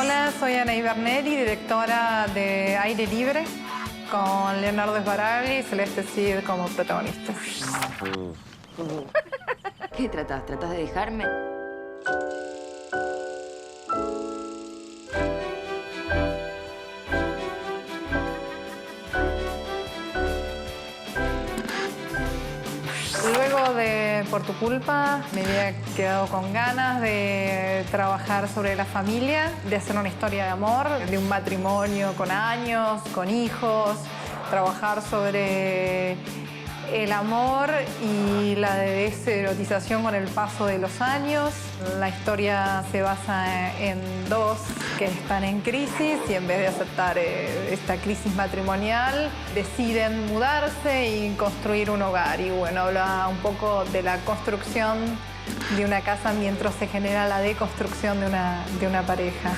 Hola, soy Ana Ibernelli, directora de Aire Libre, con Leonardo Sbaragli y Celeste Cid como protagonistas. ¿Qué tratás? ¿Tratás de dejarme? Luego de Por tu culpa, me había quedado con ganas de trabajar sobre la familia, de hacer una historia de amor, de un matrimonio con años, con hijos, trabajar sobre el amor y la deserotización con el paso de los años. La historia se basa en dos que están en crisis y en vez de aceptar esta crisis matrimonial, deciden mudarse y construir un hogar. Y bueno, habla un poco de la construcción de una casa mientras se genera la deconstrucción de una pareja.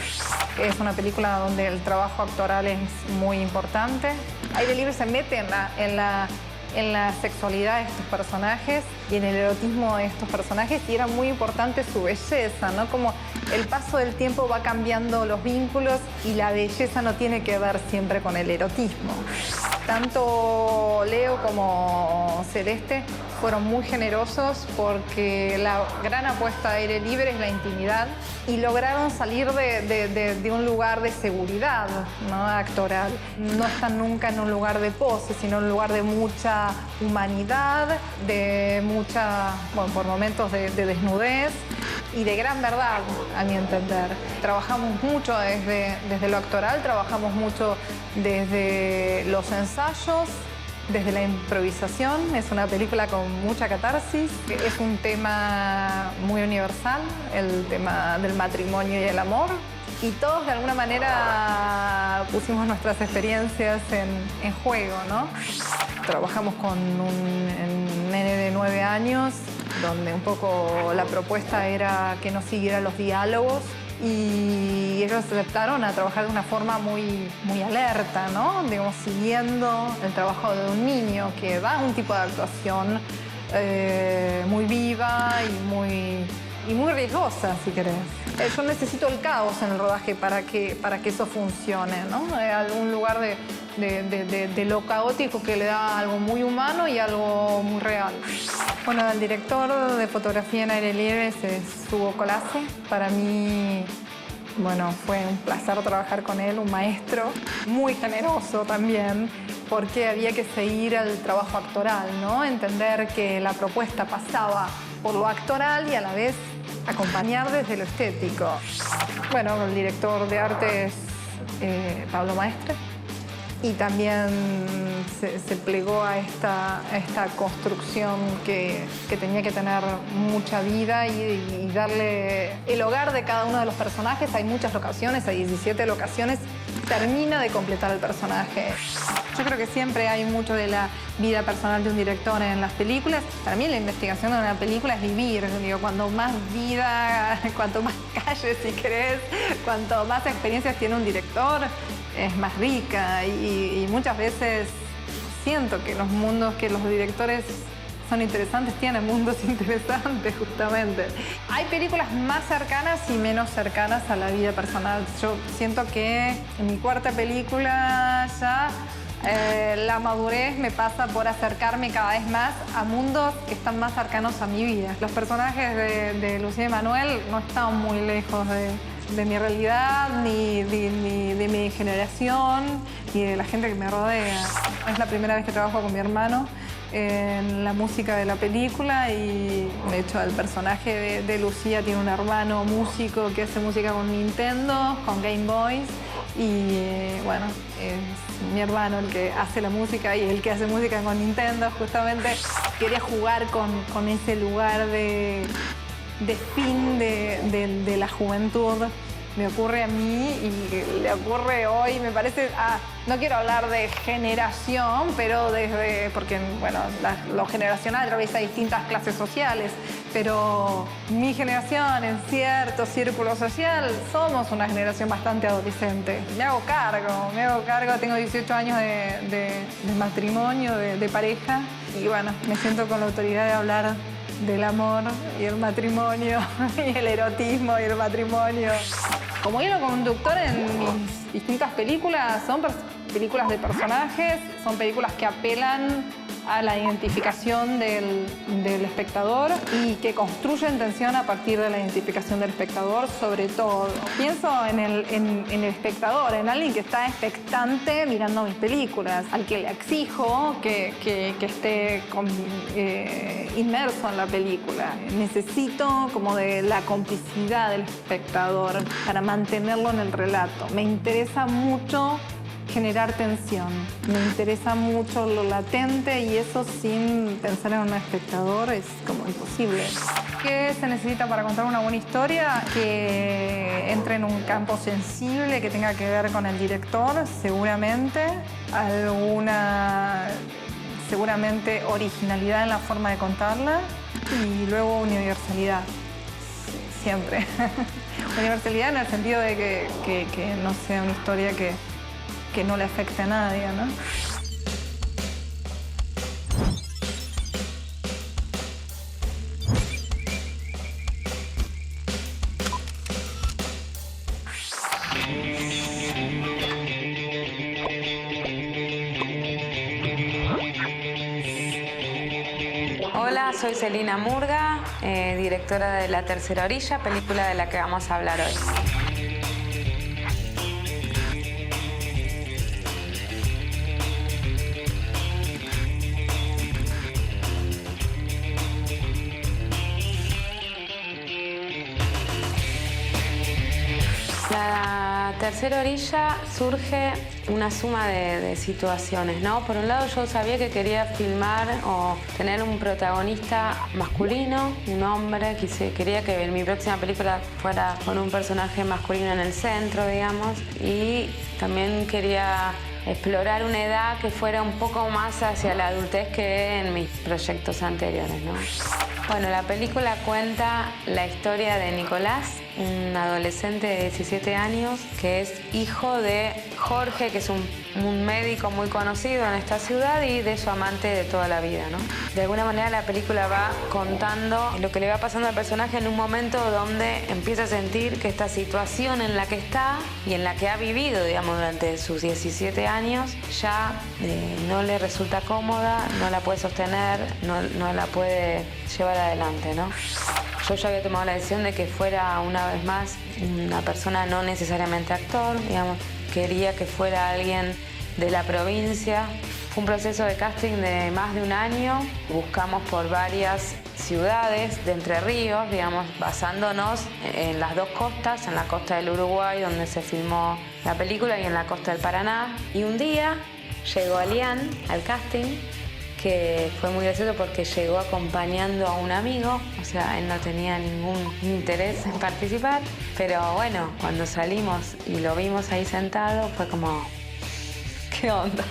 Es una película donde el trabajo actoral es muy importante. Aire Libre se mete en la sexualidad de estos personajes y en el erotismo de estos personajes, y era muy importante su belleza, ¿no? Como el paso del tiempo va cambiando los vínculos y la belleza no tiene que ver siempre con el erotismo. Tanto Leo como Celeste fueron muy generosos porque la gran apuesta de Aire Libre es la intimidad y lograron salir de un lugar de seguridad, ¿no? Actoral. No están nunca en un lugar de pose, sino en un lugar de mucha humanidad, de mucha, bueno, por momentos de desnudez y de gran verdad, a mi entender. Trabajamos mucho desde lo actoral, trabajamos mucho desde los ensayos, desde la improvisación. Es una película con mucha catarsis. Es un tema muy universal, el tema del matrimonio y el amor. Y todos de alguna manera pusimos nuestras experiencias en juego, ¿no? Trabajamos con un nene de 9 años, donde un poco la propuesta era que no siguiera los diálogos. Y ellos aceptaron a trabajar de una forma muy alerta, ¿no? Digamos, siguiendo el trabajo de un niño que da un tipo de actuación muy viva y muy riesgosa, si querés. Yo necesito el caos en el rodaje para que eso funcione, ¿no? Algún lugar de lo caótico que le da algo muy humano y algo muy real. Bueno, el director de fotografía en Aire Libre es Hugo Colace. Para mí, bueno, fue un placer trabajar con él, un maestro muy generoso también, porque había que seguir el trabajo actoral, ¿no? Entender que la propuesta pasaba por lo actoral y a la vez acompañar desde lo estético. Bueno, el director de arte es Pablo Maestre. Y también se plegó a esta construcción que tenía que tener mucha vida y darle el hogar de cada uno de los personajes. Hay muchas locaciones, hay 17 locaciones. Termina de completar el personaje. Yo creo que siempre hay mucho de la vida personal de un director en las películas. Para mí la investigación de una película es vivir. Digo, cuanto más vida, cuanto más calle, si querés, cuanto más experiencias tiene un director, es más rica. Y muchas veces siento que los mundos que los directores son interesantes tienen mundos interesantes, justamente. Hay películas más cercanas y menos cercanas a la vida personal. Yo siento que en mi cuarta película ya la madurez me pasa por acercarme cada vez más a mundos que están más cercanos a mi vida. Los personajes de Lucía y Manuel no están muy lejos de mi realidad, ni de mi generación, ni de la gente que me rodea. Es la primera vez que trabajo con mi hermano en la música de la película y de hecho el personaje de Lucía tiene un hermano músico que hace música con Nintendo, con Game Boys y bueno, es mi hermano el que hace la música y el que hace música con Nintendo justamente. Quería jugar con ese lugar de fin de la juventud. Me ocurre a mí y le ocurre hoy, me parece, no quiero hablar de generación, pero porque bueno, lo generacional atraviesa distintas clases sociales, pero mi generación en cierto círculo social somos una generación bastante adolescente. Me hago cargo, tengo 18 años de matrimonio, de pareja, y bueno, me siento con la autoridad de hablar del amor y el matrimonio y el erotismo y el matrimonio. Como hilo conductor en mis distintas películas, son películas de personajes, son películas que apelan a la identificación del espectador y que construyen tensión a partir de la identificación del espectador, sobre todo. Pienso en el espectador, en alguien que está expectante mirando mis películas, al que le exijo que esté inmerso en la película. Necesito como de la complicidad del espectador para mantenerlo en el relato. Me interesa mucho generar tensión. Me interesa mucho lo latente y eso sin pensar en un espectador es como imposible. ¿Qué se necesita para contar una buena historia? Que entre en un campo sensible que tenga que ver con el director, seguramente. Seguramente originalidad en la forma de contarla y luego universalidad, siempre. Universalidad en el sentido de que no sea una historia que no le afecte a nadie, ¿no? Hola, soy Celina Murga, directora de La Tercera Orilla, película de la que vamos a hablar hoy. La Tercera Orilla surge una suma de situaciones, ¿no? Por un lado, yo sabía que quería filmar o tener un protagonista masculino, un hombre. Quería que mi próxima película fuera con un personaje masculino en el centro, digamos. Y también quería explorar una edad que fuera un poco más hacia la adultez que en mis proyectos anteriores, ¿no? Bueno, la película cuenta la historia de Nicolás, un adolescente de 17 años que es hijo de Jorge, que es un médico muy conocido en esta ciudad, y de su amante de toda la vida, ¿no? De alguna manera la película va contando lo que le va pasando al personaje en un momento donde empieza a sentir que esta situación en la que está y en la que ha vivido, digamos, durante sus 17 años, ya no le resulta cómoda, no la puede sostener, no la puede llevar adelante, ¿no? Yo ya había tomado la decisión de que fuera una vez más una persona no necesariamente actor, digamos, quería que fuera alguien de la provincia. Fue un proceso de casting de más de un año, buscamos por varias ciudades de Entre Ríos, digamos, basándonos en las dos costas, en la costa del Uruguay, donde se filmó la película, y en la costa del Paraná. Y un día llegó Alián al casting, que fue muy gracioso porque llegó acompañando a un amigo, o sea, él no tenía ningún interés en participar, pero bueno, cuando salimos y lo vimos ahí sentado, fue como, ¿qué onda?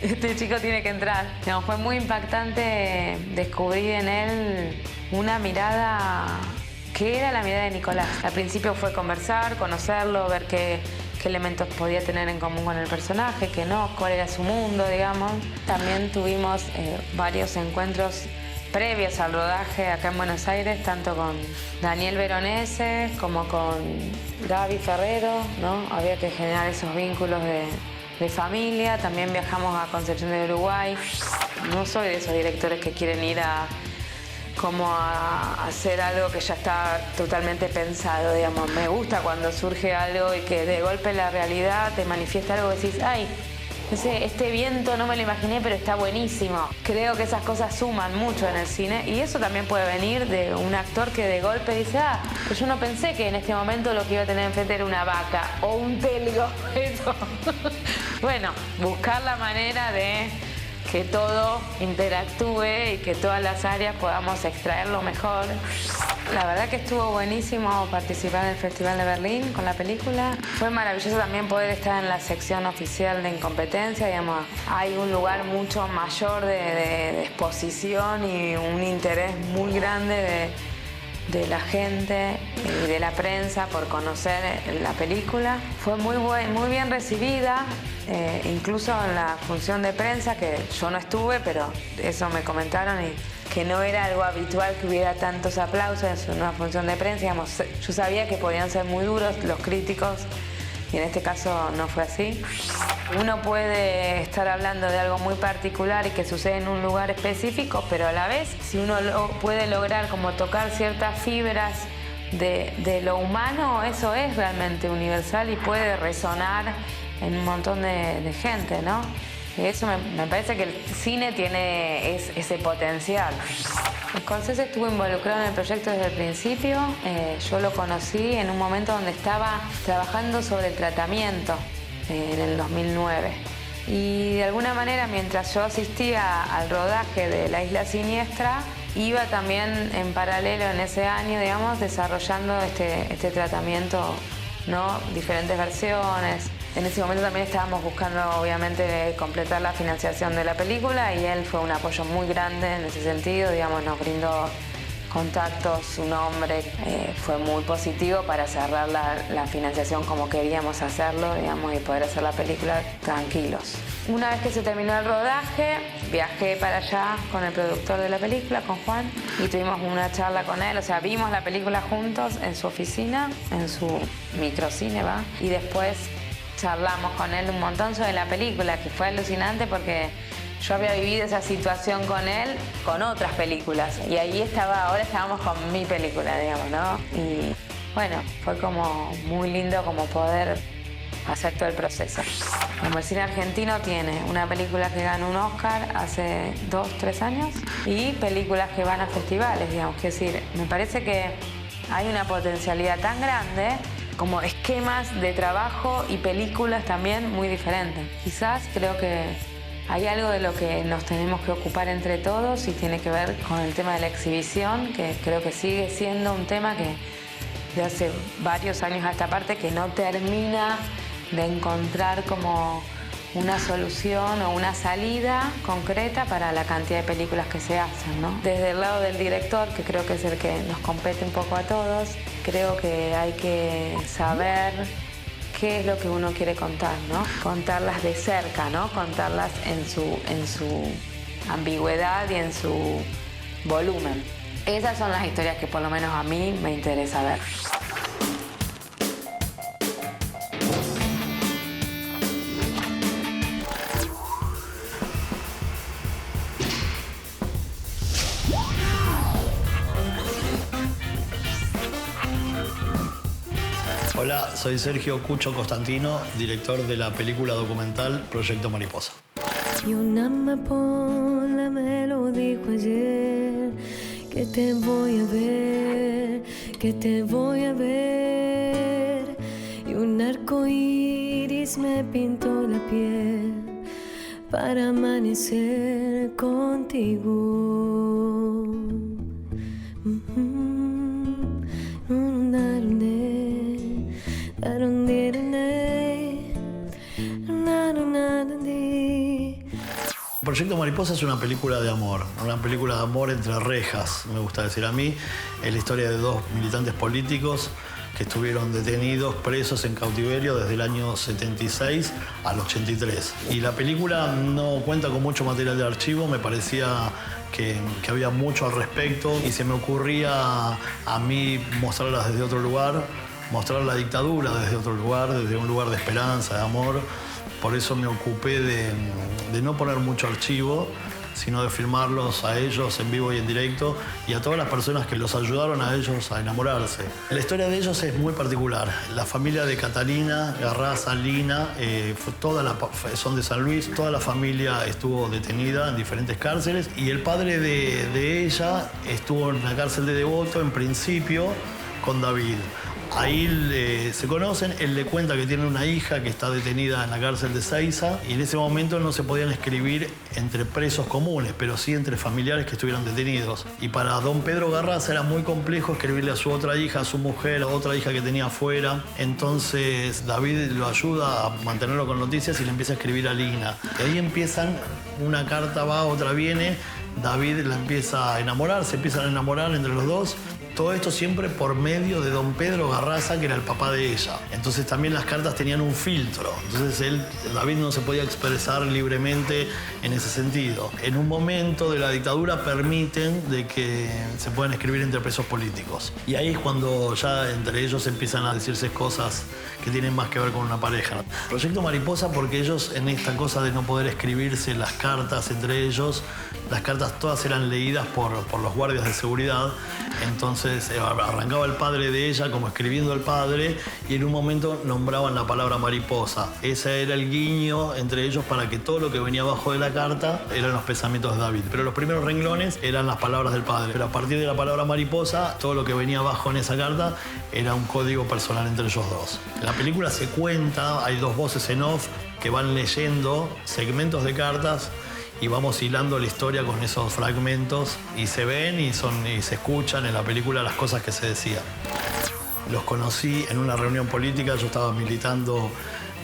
Este chico tiene que entrar. No, fue muy impactante descubrir en él una mirada que era la mirada de Nicolás. Al principio fue conversar, conocerlo, ver qué elementos podía tener en común con el personaje, qué no, cuál era su mundo, digamos. También tuvimos varios encuentros previos al rodaje acá en Buenos Aires, tanto con Daniel Veronese como con Gaby Ferrero, ¿no? Había que generar esos vínculos de familia. También viajamos a Concepción de Uruguay. No soy de esos directores que quieren ir a hacer algo que ya está totalmente pensado, digamos. Me gusta cuando surge algo y que de golpe la realidad te manifiesta algo y decís, ay, no sé, este viento no me lo imaginé, pero está buenísimo. Creo que esas cosas suman mucho en el cine, y eso también puede venir de un actor que de golpe dice, pues yo no pensé que en este momento lo que iba a tener enfrente era una vaca o un telgo. Eso. Bueno, buscar la manera de que todo interactúe y que todas las áreas podamos extraer lo mejor. La verdad que estuvo buenísimo participar en el Festival de Berlín con la película. Fue maravilloso también poder estar en la sección oficial de Incompetencia, digamos. Hay un lugar mucho mayor de exposición y un interés muy grande de la gente y de la prensa por conocer la película. Fue muy bien recibida, incluso en la función de prensa, que yo no estuve, pero eso me comentaron, y que no era algo habitual que hubiera tantos aplausos en una función de prensa. Digamos, yo sabía que podían ser muy duros los críticos y en este caso no fue así. Uno puede estar hablando de algo muy particular y que sucede en un lugar específico, pero a la vez, si uno puede lograr como tocar ciertas fibras de lo humano, eso es realmente universal y puede resonar en un montón de gente, ¿no? Y eso me parece que el cine tiene ese potencial. Scorsese estuvo involucrado en el proyecto desde el principio. Yo lo conocí en un momento donde estaba trabajando sobre el tratamiento en el 2009. Y de alguna manera, mientras yo asistía al rodaje de La Isla Siniestra, iba también en paralelo en ese año, digamos, desarrollando este tratamiento, ¿no? Diferentes versiones. En ese momento también estábamos buscando, obviamente, completar la financiación de la película y él fue un apoyo muy grande en ese sentido, digamos, nos brindó contactos, su nombre, fue muy positivo para cerrar la financiación como queríamos hacerlo, digamos, y poder hacer la película tranquilos. Una vez que se terminó el rodaje, viajé para allá con el productor de la película, con Juan, y tuvimos una charla con él, o sea, vimos la película juntos en su oficina, en su microcine, ¿va? Y después charlamos con él un montón sobre la película, que fue alucinante porque yo había vivido esa situación con él con otras películas y ahí ahora estábamos con mi película, digamos, ¿no? Y bueno, fue como muy lindo como poder hacer todo el proceso. Como el cine argentino tiene una película que ganó un Oscar hace 2, 3 años y películas que van a festivales, digamos, que es decir, me parece que hay una potencialidad tan grande como esquemas de trabajo y películas también muy diferentes. Quizás creo que hay algo de lo que nos tenemos que ocupar entre todos y tiene que ver con el tema de la exhibición, que creo que sigue siendo un tema que de hace varios años a esta parte que no termina de encontrar como una solución o una salida concreta para la cantidad de películas que se hacen, ¿no? Desde el lado del director, que creo que es el que nos compete un poco a todos, creo que hay que saber qué es lo que uno quiere contar, ¿no? Contarlas de cerca, ¿no? Contarlas en su ambigüedad y en su volumen. Esas son las historias que por lo menos a mí me interesa ver. Hola, soy Sergio Cucho Constantino, director de la película documental Proyecto Mariposa. Y una amapola me lo dijo ayer, que te voy a ver, que te voy a ver. Y un arco iris me pintó la piel para amanecer contigo. Proyecto Mariposa es una película de amor entre rejas, me gusta decir a mí. Es la historia de 2 militantes políticos que estuvieron detenidos, presos en cautiverio desde el año 76 al 83. Y la película no cuenta con mucho material de archivo, me parecía que había mucho al respecto y se me ocurría a mí mostrarlas desde otro lugar, mostrar la dictadura desde otro lugar, desde un lugar de esperanza, de amor. Por eso me ocupé de no poner mucho archivo, sino de filmarlos a ellos en vivo y en directo y a todas las personas que los ayudaron a ellos a enamorarse. La historia de ellos es muy particular. La familia de Catalina, Garraza, Lina, son de San Luis, toda la familia estuvo detenida en diferentes cárceles y el padre de ella estuvo en la cárcel de Devoto en principio con David. Ahí se conocen, él le cuenta que tiene una hija que está detenida en la cárcel de Seiza y en ese momento no se podían escribir entre presos comunes, pero sí entre familiares que estuvieran detenidos. Y para don Pedro Garraza era muy complejo escribirle a su otra hija, a su mujer, a otra hija que tenía afuera. Entonces David lo ayuda a mantenerlo con noticias y le empieza a escribir a Lina. Y ahí empiezan, una carta va, otra viene, David la empieza a enamorar, se empiezan a enamorar entre los dos. Todo esto siempre por medio de don Pedro Garraza, que era el papá de ella. Entonces también las cartas tenían un filtro. Entonces David no se podía expresar libremente en ese sentido. En un momento de la dictadura permiten de que se puedan escribir entre presos políticos. Y ahí es cuando ya entre ellos empiezan a decirse cosas que tienen más que ver con una pareja. Proyecto Mariposa porque ellos en esta cosa de no poder escribirse las cartas entre ellos, las cartas todas eran leídas por los guardias de seguridad. Entonces arrancaba el padre de ella como escribiendo al padre y en un momento nombraban la palabra mariposa. Ese era el guiño entre ellos para que todo lo que venía abajo de la carta eran los pensamientos de David. Pero los primeros renglones eran las palabras del padre. Pero a partir de la palabra mariposa, todo lo que venía abajo en esa carta era un código personal entre ellos dos. En la película se cuenta, hay dos voces en off que van leyendo segmentos de cartas y vamos hilando la historia con esos fragmentos y se ven y se escuchan en la película las cosas que se decían. Los conocí en una reunión política, yo estaba militando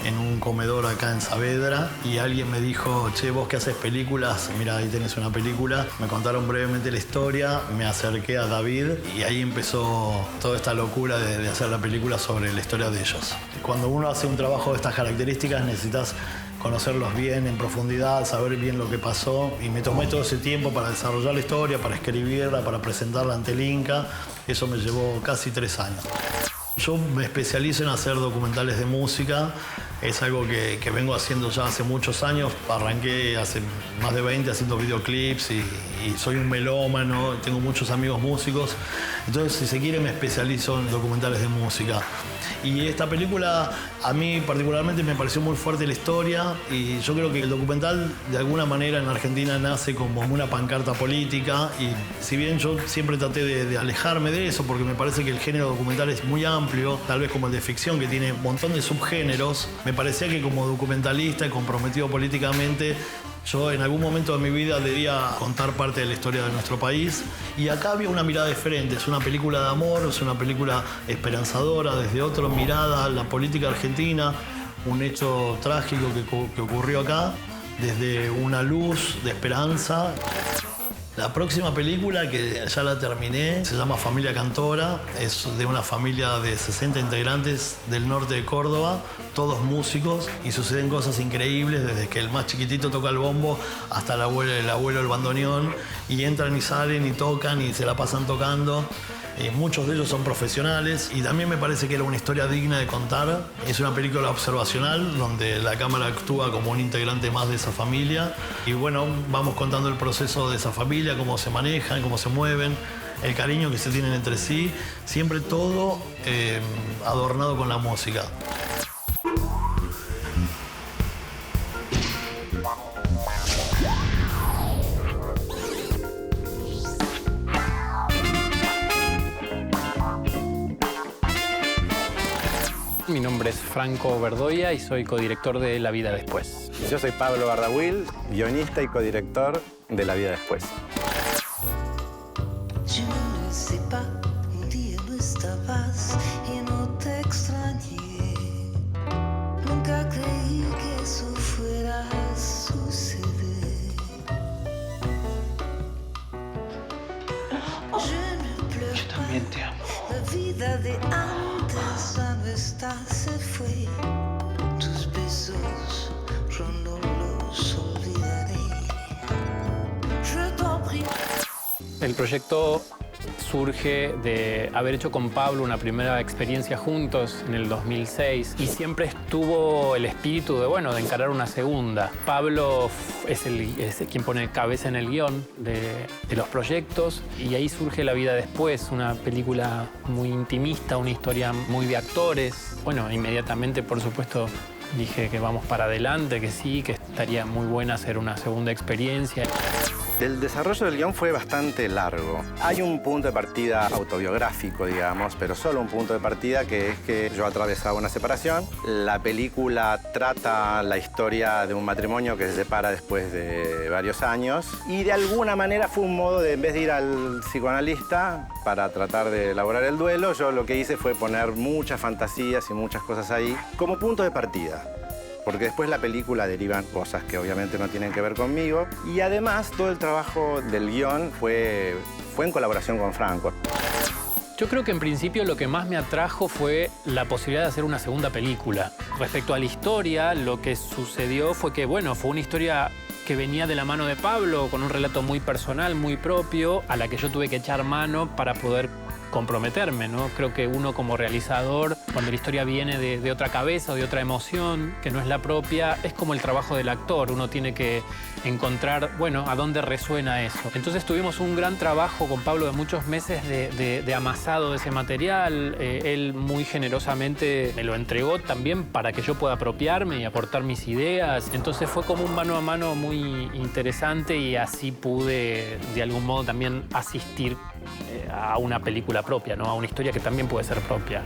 en un comedor acá en Saavedra y alguien me dijo, che, vos que haces películas, mira, ahí tenés una película. Me contaron brevemente la historia, me acerqué a David y ahí empezó toda esta locura de hacer la película sobre la historia de ellos. Cuando uno hace un trabajo de estas características necesitas conocerlos bien en profundidad, saber bien lo que pasó y me tomé todo ese tiempo para desarrollar la historia, para escribirla, para presentarla ante el Inca. Eso me llevó casi 3 años. Yo me especializo en hacer documentales de música. Es algo que vengo haciendo ya hace muchos años. Arranqué hace más de 20 haciendo videoclips y soy un melómano, tengo muchos amigos músicos. Entonces, si se quiere, me especializo en documentales de música. Y esta película, a mí particularmente me pareció muy fuerte la historia y yo creo que el documental de alguna manera en Argentina nace como una pancarta política y si bien yo siempre traté de alejarme de eso porque me parece que el género documental es muy amplio, tal vez como el de ficción que tiene un montón de subgéneros, me parecía que como documentalista y comprometido políticamente yo en algún momento de mi vida debía contar parte de la historia de nuestro país y acá había una mirada diferente, es una película de amor, es una película esperanzadora, desde otra mirada, la política argentina, un hecho trágico que ocurrió acá, desde una luz de esperanza. La próxima película, que ya la terminé, se llama Familia Cantora. Es de una familia de 60 integrantes del norte de Córdoba, todos músicos, y suceden cosas increíbles, desde que el más chiquitito toca el bombo hasta el abuelo el bandoneón, y entran y salen y tocan y se la pasan tocando. Muchos de ellos son profesionales y también me parece que era una historia digna de contar. Es una película observacional donde la cámara actúa como un integrante más de esa familia y bueno, vamos contando el proceso de esa familia, cómo se manejan, cómo se mueven, el cariño que se tienen entre sí, siempre todo adornado con la música. Mi nombre es Franco Verdoya y soy codirector de La Vida Después. Yo soy Pablo Bardahuil, guionista y codirector de La Vida Después. Yo no sé pas, un día no estabas y no te extrañé. Nunca creí que eso fuera a suceder. Je ne pleure Yo también te amo. La vida de antes ya no está, se fue. Tus besos yo no los olvidaré. Je t'en prie. El proyecto surge de haber hecho con Pablo una primera experiencia juntos en el 2006 y siempre estuvo el espíritu de encarar una segunda. Pablo es quien pone cabeza en el guión de los proyectos y ahí surge La Vida Después, una película muy intimista, una historia muy de actores. Bueno, inmediatamente, por supuesto, dije que vamos para adelante, que sí, que estaría muy buena hacer una segunda experiencia. El desarrollo del guión fue bastante largo. Hay un punto de partida autobiográfico, digamos, pero solo un punto de partida, que es que yo atravesaba una separación. La película trata la historia de un matrimonio que se separa después de varios años y de alguna manera fue un modo de, en vez de ir al psicoanalista para tratar de elaborar el duelo, yo lo que hice fue poner muchas fantasías y muchas cosas ahí como punto de partida. Porque después la película derivan cosas que obviamente no tienen que ver conmigo. Y además todo el trabajo del guión fue en colaboración con Franco. Yo creo que en principio lo que más me atrajo fue la posibilidad de hacer una segunda película. Respecto a la historia, lo que sucedió fue que, bueno, fue una historia que venía de la mano de Pablo, con un relato muy personal, muy propio, a la que yo tuve que echar mano para poder comprometerme, ¿no? Creo que uno como realizador, cuando la historia viene de otra cabeza o de otra emoción que no es la propia, es como el trabajo del actor. Uno tiene que encontrar, bueno, a dónde resuena eso. Entonces tuvimos un gran trabajo con Pablo de muchos meses de amasado de ese material. Él muy generosamente me lo entregó también para que yo pueda apropiarme y aportar mis ideas. Entonces fue como un mano a mano muy interesante y así pude de algún modo también asistir a una película propia, ¿no? A una historia que también puede ser propia.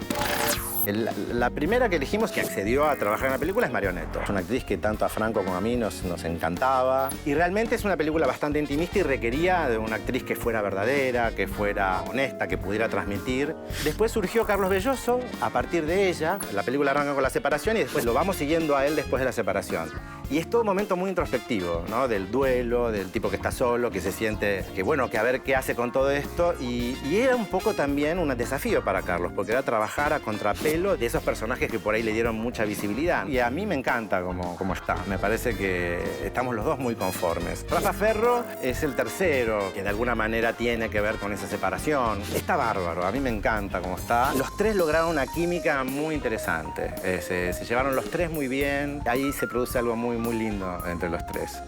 La primera que elegimos que accedió a trabajar en la película es Marionetto. Es una actriz que tanto a Franco como a mí nos encantaba. Y realmente es una película bastante intimista y requería de una actriz que fuera verdadera, que fuera honesta, que pudiera transmitir. Después surgió Carlos Belloso a partir de ella. La película arranca con la separación y después lo vamos siguiendo a él después de la separación. Y es todo un momento muy introspectivo, ¿no? Del duelo, del tipo que está solo, que se siente que, bueno, que a ver qué hace con todo esto. Y era un poco también un desafío para Carlos, porque era trabajar a contrapelo de esos personajes que por ahí le dieron mucha visibilidad. Y a mí me encanta cómo está. Me parece que estamos los dos muy conformes. Rafa Ferro es el tercero, que de alguna manera tiene que ver con esa separación. Está bárbaro, a mí me encanta cómo está. Los tres lograron una química muy interesante. Se llevaron los tres muy bien. Ahí se produce algo muy lindo entre los tres.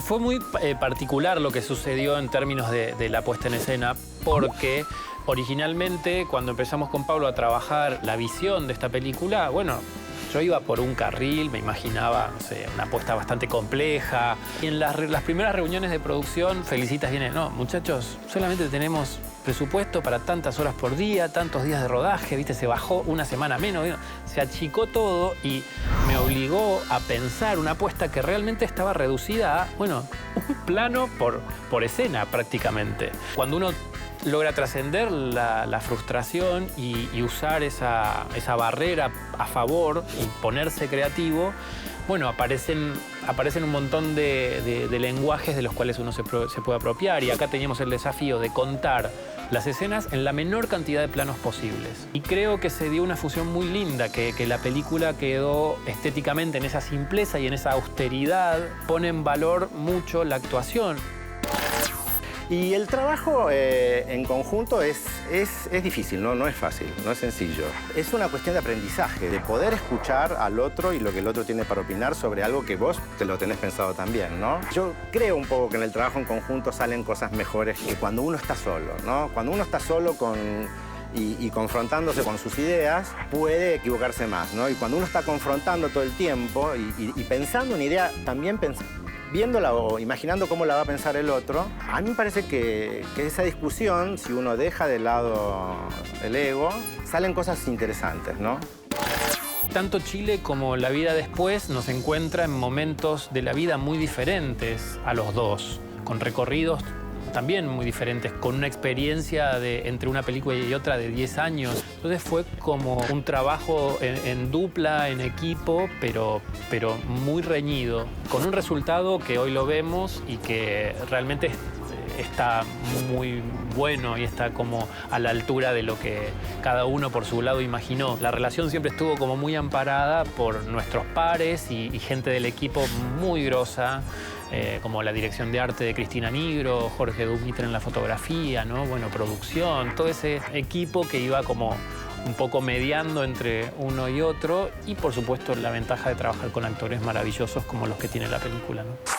Fue muy particular lo que sucedió en términos de la puesta en escena, porque originalmente, cuando empezamos con Pablo a trabajar la visión de esta película, bueno, yo iba por un carril, me imaginaba, no sé, una apuesta bastante compleja. Y en las primeras reuniones de producción, Felicitas viene, no, muchachos, solamente tenemos presupuesto para tantas horas por día, tantos días de rodaje, ¿viste? Se bajó una semana menos, ¿viste? Se achicó todo y me obligó a pensar una apuesta que realmente estaba reducida a, bueno, un plano por escena prácticamente. Cuando uno logra trascender la frustración y usar esa barrera a favor y ponerse creativo, bueno, aparecen un montón de lenguajes de los cuales uno se puede apropiar. Y acá teníamos el desafío de contar las escenas en la menor cantidad de planos posibles. Y creo que se dio una fusión muy linda, que la película quedó estéticamente en esa simpleza y en esa austeridad, pone en valor mucho la actuación. Y el trabajo en conjunto es difícil, no es fácil, no es sencillo. Es una cuestión de aprendizaje, de poder escuchar al otro y lo que el otro tiene para opinar sobre algo que vos te lo tenés pensado también, ¿no? Yo creo un poco que en el trabajo en conjunto salen cosas mejores que cuando uno está solo, ¿no? Cuando uno está solo y confrontándose con sus ideas, puede equivocarse más, ¿no? Y cuando uno está confrontando todo el tiempo y pensando una idea, también viéndola o imaginando cómo la va a pensar el otro, a mí me parece que esa discusión, si uno deja de lado el ego, salen cosas interesantes, ¿no? Tanto Chile como La vida después nos encuentra en momentos de la vida muy diferentes a los dos, con recorridos también muy diferentes, con una experiencia entre una película y otra de 10 años. Entonces fue como un trabajo en dupla, en equipo, pero muy reñido, con un resultado que hoy lo vemos y que realmente está muy bueno y está como a la altura de lo que cada uno por su lado imaginó. La relación siempre estuvo como muy amparada por nuestros pares y gente del equipo muy grosa, como la dirección de arte de Cristina Nigro, Jorge Dumitre en la fotografía, ¿no? Bueno, producción, todo ese equipo que iba como un poco mediando entre uno y otro y, por supuesto, la ventaja de trabajar con actores maravillosos como los que tiene la película, ¿no?